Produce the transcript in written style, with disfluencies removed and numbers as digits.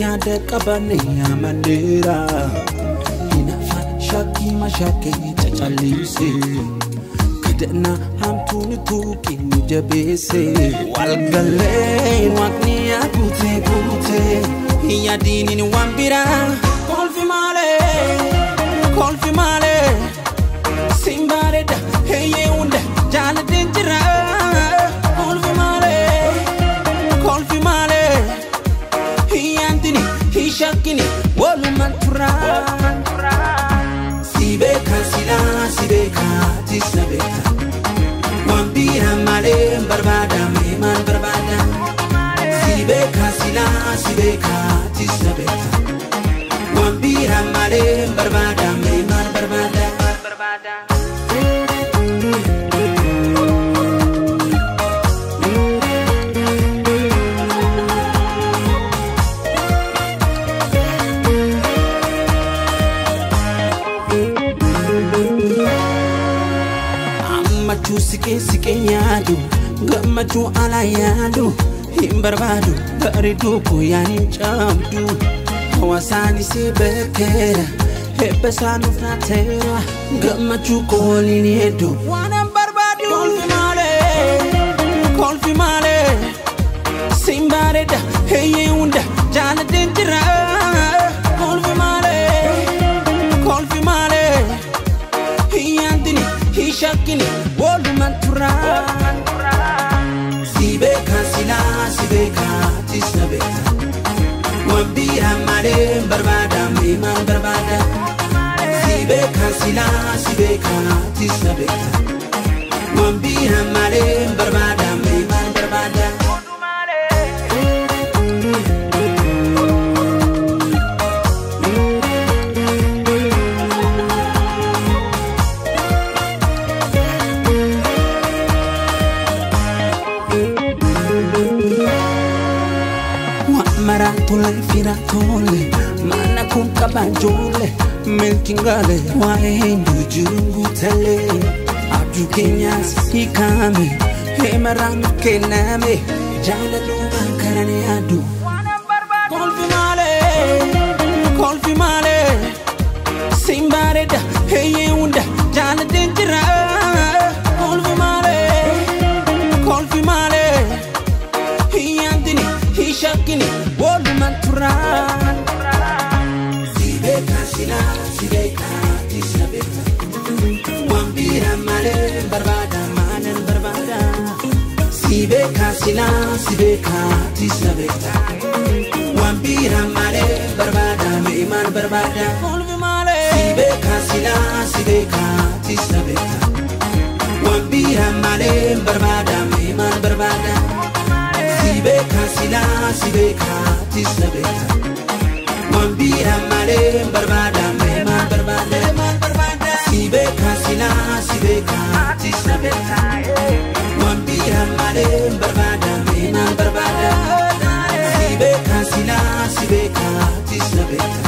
yaada qabane amanera inafa shaki mashake chachalise kadana hamtuni tuki nijabese walgale wakni akute kute ya dini ni wambira kolfi male simbareda heye unda jana denjira kolfi male hiyantini hishakini wolu mantura sibeka tisabeka wambira male barbada meman barbada sibeka tisabeka wambira male barbada meman barbada Sike yadu gamatu alayadu himbarbadu baridu kuyani chamdu hawasani sebekera hebesanu fratera gamatu kolini edu wana barbadu kolfi male simbareda heye unda jana dendira kolfi male hiyandini hishakini wolu mantura sibeka tisabeka wambira male barbada meman barbada sibeka tisabeka wambira male barbada meman barbada Maratole firatole mana kun kabanjole melkingale waendu jungu tele abju kenyas ikame hemaram kename jala luba karane adu kolfi male simbareda heye unda jala denjira kolfi male hiyandini hishakini wolu mantura sibeka tisabeka wambira male barbada manen barbada sibeka tisabeka wambira male barbada meman barbada sibeka tisabeka wambira male barbada meman barbada sibeka tisabeka wambira male barbada meman barbada sibeka tisabeka wambira male barbada meman barbada sibeka tisabeka